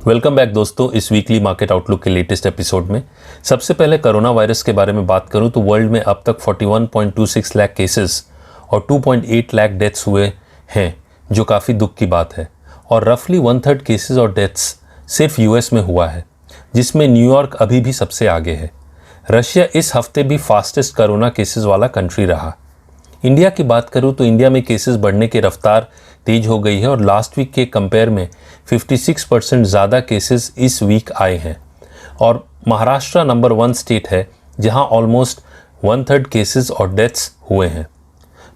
Welcome back दोस्तों, इस weekly market outlook के लेटेस्ट एपिसोड में सबसे पहले कोरोना वायरस के बारे में बात करूं तो वर्ल्ड में अब तक 41.26 लाख केसेस और 2.8 लाख डेथ्स हुए हैं, जो काफ़ी दुख की बात है। और रफली 1/3 केसेस और डेथ्स सिर्फ यूएस में हुआ है, जिसमें न्यूयॉर्क अभी भी सबसे आगे है। रशिया इस हफ्ते भी फास्टेस्ट कोरोना केसेस वाला कंट्री रहा। इंडिया की बात करूं तो इंडिया में केसेस बढ़ने की रफ्तार तेज हो गई है और लास्ट वीक के कंपेयर में 56% ज़्यादा केसेस इस वीक आए हैं। और महाराष्ट्र नंबर 1 स्टेट है जहां ऑलमोस्ट 1/3 केसेस और डेथ्स हुए हैं।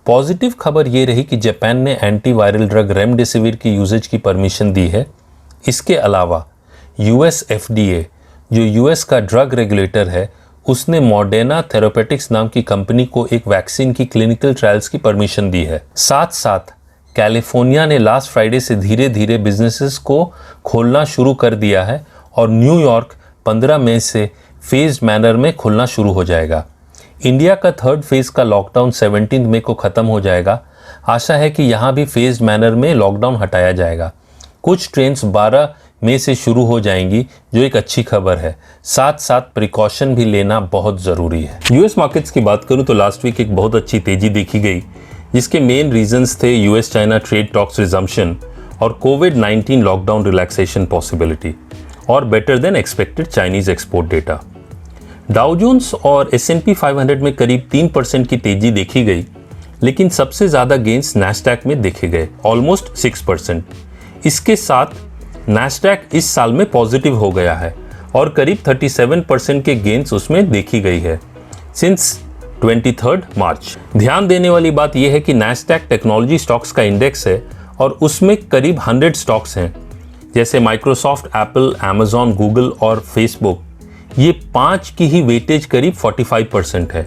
पॉजिटिव खबर ये रही कि जापान ने एंटीवायरल ड्रग रेमडेसिविर की यूजेज की परमिशन दी है। इसके अलावा यूएस एफडीए, जो यूएस का ड्रग रेगुलेटर है, उसने मॉडर्ना थेरापेटिक्स नाम की कंपनी को एक वैक्सीन की क्लिनिकल ट्रायल्स की परमिशन दी है। साथ साथ कैलिफोर्निया ने लास्ट फ्राइडे से धीरे धीरे बिजनेसेस को खोलना शुरू कर दिया है और न्यूयॉर्क 15 मई से फेज्ड मैनर में खुलना शुरू हो जाएगा। इंडिया का 3rd फेज का लॉकडाउन 17 मई को ख़त्म हो जाएगा। आशा है कि यहाँ भी फेज्ड मैनर में लॉकडाउन हटाया जाएगा। कुछ ट्रेन्स 12 मई से शुरू हो जाएंगी, जो एक अच्छी खबर है। साथ साथ प्रिकॉशन भी लेना बहुत ज़रूरी है। यूएस मार्केट्स की बात करूं तो लास्ट वीक एक बहुत अच्छी तेज़ी देखी गई, जिसके मेन रीजंस थे US China trade talks resumption और कोविड-19 लॉकडाउन रिलैक्सेशन पॉसिबिलिटी और better than expected Chinese export data. Dow Jones और S&P 500 में करीब 3% की तेज़ी देखी गई, लेकिन सबसे ज़्यादा गेंस नैस्डैक में देखे गए, ऑलमोस्ट 6%। इसके साथ नैस्डैक इस साल में पॉजिटिव हो गया है और करीब 37% के गेंस उसमें देखी गई है सिंस 23 मार्च। ध्यान देने वाली बात यह है कि नैस्डैक टेक्नोलॉजी स्टॉक्स का इंडेक्स है और उसमें करीब 100 स्टॉक्स हैं, जैसे माइक्रोसॉफ्ट, एप्पल, अमेजॉन, गूगल और फेसबुक। ये 5 की ही वेटेज करीब 45% है।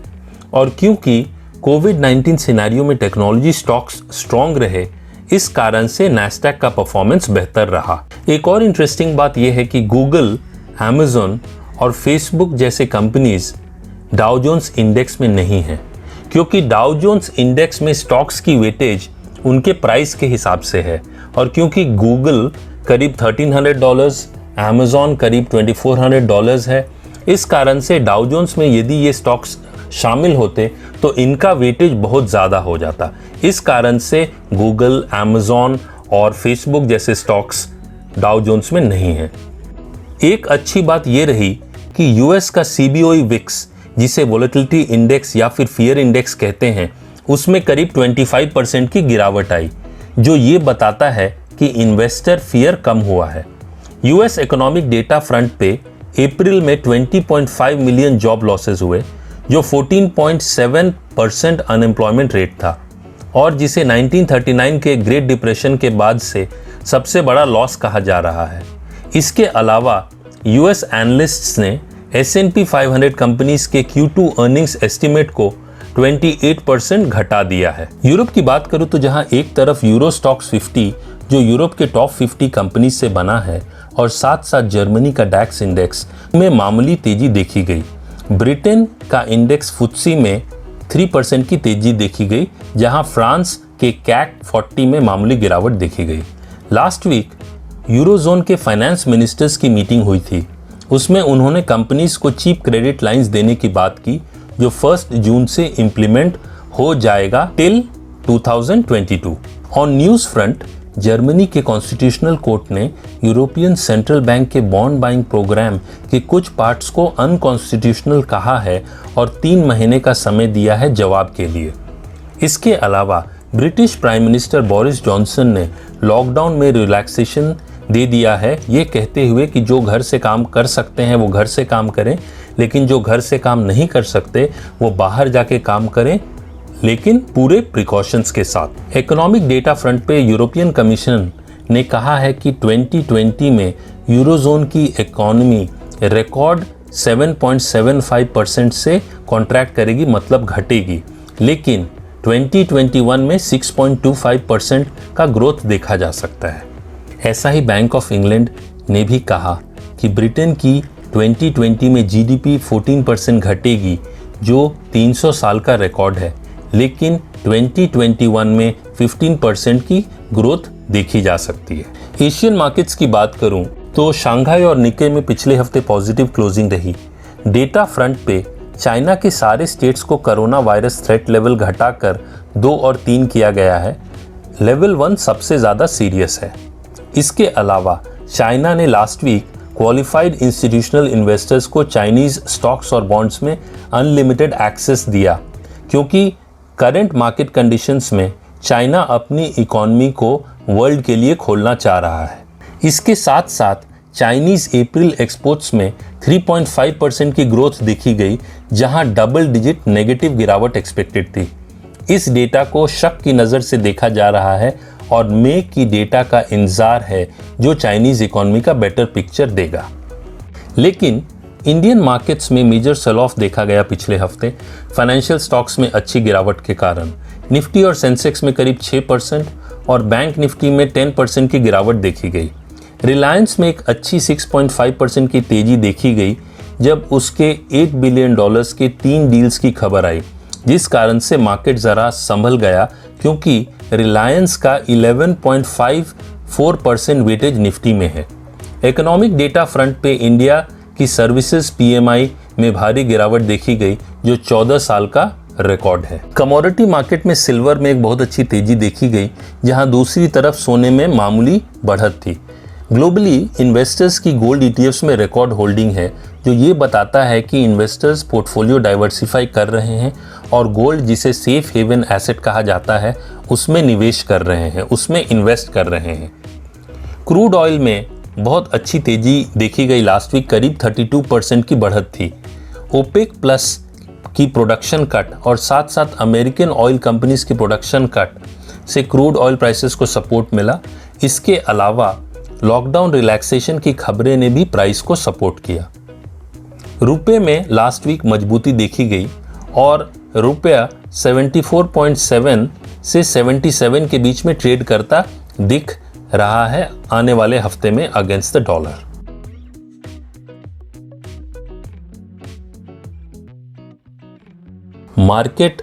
और क्योंकि कोविड-19 सिनेरियो में टेक्नोलॉजी स्टॉक्स स्ट्रॉन्ग रहे, इस कारण से नैस्डैक का परफॉर्मेंस बेहतर रहा। एक और इंटरेस्टिंग बात यह है कि गूगल, अमेजॉन और फेसबुक जैसे कंपनीज डाउ जोन्स इंडेक्स में नहीं है, क्योंकि डाउ जोन्स इंडेक्स में स्टॉक्स की वेटेज उनके प्राइस के हिसाब से है। और क्योंकि गूगल करीब $1300, अमेजॉन करीब $2400 है, इस कारण से डाउ जोन्स में यदि ये स्टॉक्स शामिल होते तो इनका वेटेज बहुत ज़्यादा हो जाता। इस कारण से गूगल, अमेजॉन और फेसबुक जैसे स्टॉक्स डाउ जोन्स में नहीं है। एक अच्छी बात यह रही कि यूएस का CBOE विक्स, जिसे वोलेटिलिटी इंडेक्स या फिर फियर इंडेक्स कहते हैं, उसमें करीब 25% की गिरावट आई, जो ये बताता है कि इन्वेस्टर फियर कम हुआ है। यूएस इकोनॉमिक डेटा फ्रंट पे अप्रैल में 20.5 मिलियन जॉब लॉसेस हुए, जो 14.7% अनएम्प्लॉयमेंट रेट था और जिसे 1939 के ग्रेट डिप्रेशन के बाद से सबसे बड़ा लॉस कहा जा रहा है। इसके अलावा यूएस एनालिस्ट्स ने S&P 500 कंपनीज के Q2 अर्निंग्स एस्टीमेट को 28% घटा दिया है। यूरोप की बात करूं तो जहां एक तरफ यूरो स्टॉक्स 50, जो यूरोप के टॉप 50 कंपनीज से बना है, और साथ साथ जर्मनी का डैक्स इंडेक्स में मामूली तेजी देखी गई। ब्रिटेन का इंडेक्स FTSE में 3% की तेजी देखी गई, जहां फ्रांस के CAC 40 में मामूली गिरावट देखी गई। लास्ट वीक यूरोजोन के फाइनेंस मिनिस्टर्स की मीटिंग हुई थी। उसमें उन्होंने कंपनीज को चीप क्रेडिट लाइंस देने की बात की, जो 1 जून से इंप्लीमेंट हो जाएगा till 2022। On news front, Germany के कॉन्स्टिट्यूशनल कोर्ट ने यूरोपियन सेंट्रल बैंक के बॉन्ड बाइंग प्रोग्राम के कुछ पार्ट्स को अनकॉन्स्टिट्यूशनल कहा है और 3 महीने का समय दिया है जवाब के लिए। इसके अलावा British prime minister Boris Johnson ने लॉकडाउन में रिलैक्सेशन दे दिया है, ये कहते हुए कि जो घर से काम कर सकते हैं वो घर से काम करें, लेकिन जो घर से काम नहीं कर सकते वो बाहर जाके काम करें, लेकिन पूरे प्रिकॉशंस के साथ। इकोनॉमिक डेटा फ्रंट पे यूरोपियन कमीशन ने कहा है कि 2020 में यूरोजोन की इकोनॉमी रिकॉर्ड 7.75% से कॉन्ट्रैक्ट करेगी, मतलब घटेगी, लेकिन 2021 में 6.25% का ग्रोथ देखा जा सकता है। ऐसा ही बैंक ऑफ इंग्लैंड ने भी कहा कि ब्रिटेन की 2020 में GDP 14% घटेगी, जो 300 साल का रिकॉर्ड है, लेकिन 2021 में 15% की ग्रोथ देखी जा सकती है। एशियन मार्केट्स की बात करूं तो शंघाई और निक्के में पिछले हफ्ते पॉजिटिव क्लोजिंग रही। डेटा फ्रंट पे चाइना के सारे स्टेट्स को कोरोना वायरस थ्रेट लेवल घटाकर 2 और 3 किया गया है। लेवल 1 सबसे ज़्यादा सीरियस है। इसके अलावा चाइना ने last week qualified institutional investors को चाइनीज़ स्टॉक्स और बॉन्ड्स में अनलिमिटेड एक्सेस दिया, क्योंकि करंट मार्केट कंडीशंस में चाइना अपनी इकॉनमी को वर्ल्ड के लिए खोलना चाह रहा है। इसके साथ साथ चाइनीज़ अप्रैल एक्सपोर्ट्स में 3.5% की ग्रोथ देखी गई, जहां डबल डिजिट नेगेटिव गिरावट एक्सपेक्टेड थी। इस डेटा को शक की नज़र से देखा जा रहा है और मई की डेटा का इंतजार है, जो चाइनीज़ इकॉनमी का बेटर पिक्चर देगा। लेकिन इंडियन मार्केट्स में मेजर सेल ऑफ देखा गया पिछले हफ्ते फाइनेंशियल स्टॉक्स में अच्छी गिरावट के कारण। निफ्टी और सेंसेक्स में करीब 6% और बैंक निफ्टी में 10% की गिरावट देखी गई। रिलायंस में एक अच्छी 6.5% की तेजी देखी गई जब उसके $8 बिलियन के 3 डील्स की खबर आई, जिस कारण से मार्केट ज़रा संभल गया, क्योंकि रिलायंस का 11.54% वेटेज निफ्टी में है। इकोनॉमिक डेटा फ्रंट पे इंडिया की सर्विसेज PMI में भारी गिरावट देखी गई, जो 14 साल का रिकॉर्ड है। कमोडिटी मार्केट में सिल्वर में एक बहुत अच्छी तेजी देखी गई, जहां दूसरी तरफ सोने में मामूली बढ़त थी। ग्लोबली इन्वेस्टर्स की गोल्ड ETFs में रिकॉर्ड होल्डिंग है, जो ये बताता है कि इन्वेस्टर्स पोर्टफोलियो डाइवर्सिफाई कर रहे हैं और गोल्ड, जिसे सेफ हेवन एसेट कहा जाता है, उसमें निवेश कर रहे हैं, उसमें इन्वेस्ट कर रहे हैं। क्रूड ऑयल में बहुत अच्छी तेजी देखी गई। लास्ट वीक करीब 32% की बढ़त थी। ओपेक प्लस की प्रोडक्शन कट और साथ साथ अमेरिकन ऑयल कंपनीज की प्रोडक्शन कट से क्रूड ऑयल प्राइसेस को सपोर्ट मिला। इसके अलावा लॉकडाउन रिलैक्सेशन की खबरें ने भी प्राइस को सपोर्ट किया। रुपए में लास्ट वीक मजबूती देखी गई और रुपया 74.7 से 77 के बीच में ट्रेड करता दिख रहा है आने वाले हफ्ते में अगेंस्ट द डॉलर। मार्केट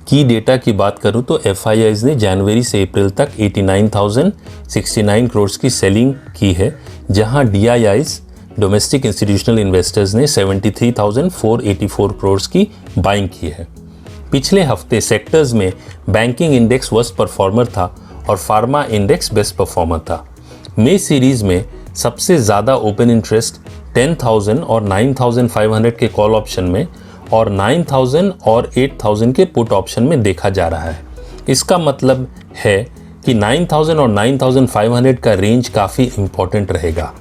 की डेटा की बात करूं तो FIIs ने जनवरी से अप्रैल तक 89,069 करोड़ की सेलिंग की है, जहां DIIs डोमेस्टिक इंस्टीट्यूशनल इन्वेस्टर्स ने 73,484 करोड़ की बाइंग की है। पिछले हफ्ते सेक्टर्स में बैंकिंग इंडेक्स वर्स्ट परफॉर्मर था और फार्मा इंडेक्स बेस्ट परफॉर्मर था। मई सीरीज में सबसे ज़्यादा ओपन इंटरेस्ट 10,000 और 9,500 के कॉल ऑप्शन में और 9,000 और 8,000 के पुट ऑप्शन में देखा जा रहा है। इसका मतलब है कि 9,000 और 9,500 का रेंज काफ़ी इंपॉर्टेंट रहेगा।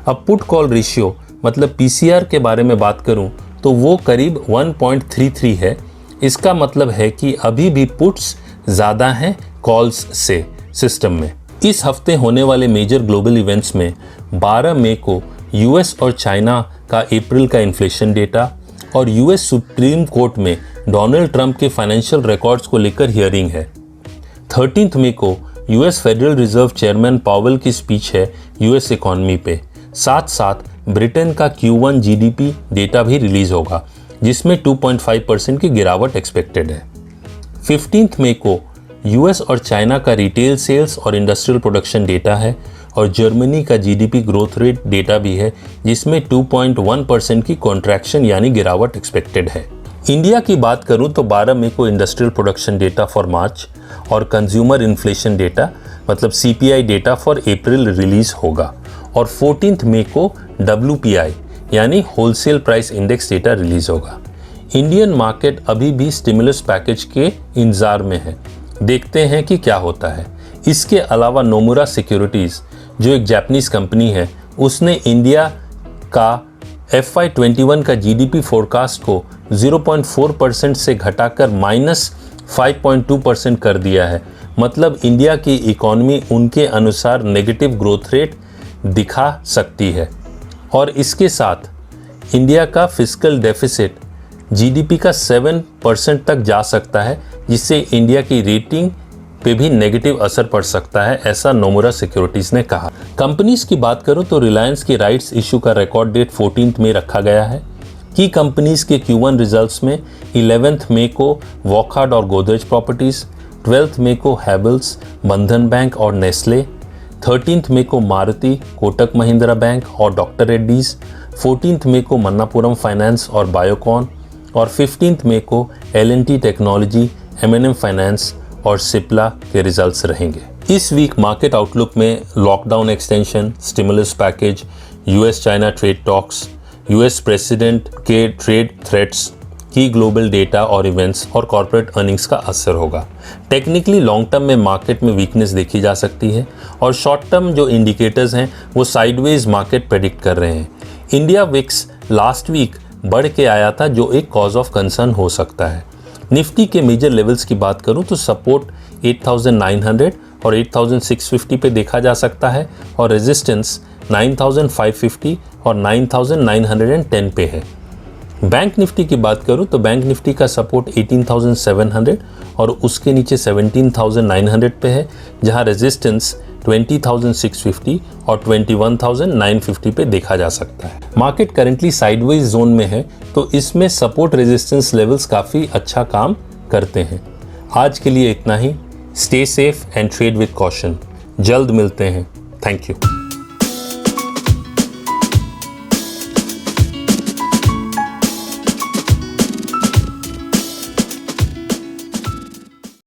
अब पुट कॉल रेशियो मतलब PCR के बारे में बात करूं तो वो करीब 1.33 है। इसका मतलब है कि अभी भी पुट्स ज़्यादा हैं कॉल्स से सिस्टम में। इस हफ्ते होने वाले मेजर ग्लोबल इवेंट्स में 12 मई को US और चाइना का अप्रैल का इन्फ्लेशन डेटा और US सुप्रीम कोर्ट में डोनाल्ड ट्रंप के फाइनेंशियल रिकॉर्ड्स को लेकर हियरिंग है। 13 मई को US federal reserve chairman Powell की स्पीच है US इकॉनमी पे। साथ साथ ब्रिटेन का Q1 GDP डेटा भी रिलीज होगा, जिसमें 2.5% की गिरावट एक्सपेक्टेड है। 15 मई को US और चाइना का रिटेल सेल्स और इंडस्ट्रियल प्रोडक्शन डेटा है और जर्मनी का GDP ग्रोथ रेट डेटा भी है, जिसमें 2.1% की कॉन्ट्रैक्शन यानी गिरावट एक्सपेक्टेड है। इंडिया की बात करूं तो 12 मई को industrial production data for March और कंज्यूमर इन्फ्लेशन डेटा मतलब CPI data for April release होगा और 14 मई को WPI यानी wholesale price index data release होगा। इंडियन मार्केट अभी भी स्टिमुलस पैकेज के इंतजार में है, देखते हैं कि क्या होता है। इसके अलावा नोमुरा सिक्योरिटीज़ जो एक जापानीज कंपनी है, उसने इंडिया का FY21 का GDP फोरकास्ट को 0.4% से घटाकर -5.2% कर दिया है। मतलब इंडिया की इकॉनमी उनके अनुसार नेगेटिव ग्रोथ रेट दिखा सकती है और इसके साथ इंडिया का फिस्कल डेफिसिट GDP का 7% तक जा सकता है, जिससे इंडिया की रेटिंग पे भी नेगेटिव असर पड़ सकता है, ऐसा नोमुरा सिक्योरिटीज ने कहा। कंपनीज की बात करूं तो रिलायंस की राइट्स इशू का रिकॉर्ड डेट 14 मई रखा गया है। की कंपनीज के Q1 रिजल्ट्स में 11 मई को वॉकहार्ड और गोदरेज प्रॉपर्टीज, 12 मई को हैवेल्स, बंधन बैंक और नेस्ले, 13th मई को मारुति, कोटक महिंद्रा बैंक और डॉक्टर रेड्डीज, 14th मई को मन्नापुरम फाइनेंस और बायोकॉन और 15th मई को L&T टेक्नोलॉजी, M&M फाइनेंस और सिप्ला के रिजल्ट्स रहेंगे। इस वीक मार्केट आउटलुक में lockdown extension, stimulus package, US China trade talks, US president के ट्रेड थ्रेट्स, की ग्लोबल डेटा और इवेंट्स और कॉर्पोरेट अर्निंग्स का असर होगा। टेक्निकली लॉन्ग टर्म में मार्केट में वीकनेस देखी जा सकती है और शॉर्ट टर्म जो इंडिकेटर्स हैं वो साइडवेज मार्केट प्रेडिक्ट कर रहे हैं। इंडिया विक्स लास्ट वीक बढ़ के आया था जो एक कॉज ऑफ कंसर्न हो सकता है। निफ्टी के मेजर लेवल्स की बात करूं तो सपोर्ट 8,900 और 8,650 पे देखा जा सकता है और रेजिस्टेंस 9,550 और 9,910 पे है। बैंक निफ्टी की बात करूं तो बैंक निफ्टी का सपोर्ट 18,700 और उसके नीचे 17,900 पे है, जहां रेजिस्टेंस 20,650 और 21,950 पे देखा जा सकता है। मार्केट करंटली साइडवेज जोन में है तो इसमें सपोर्ट रेजिस्टेंस लेवल्स काफ़ी अच्छा काम करते हैं। आज के लिए इतना ही। Stay safe and trade with caution. जल्द मिलते हैं। Thank you.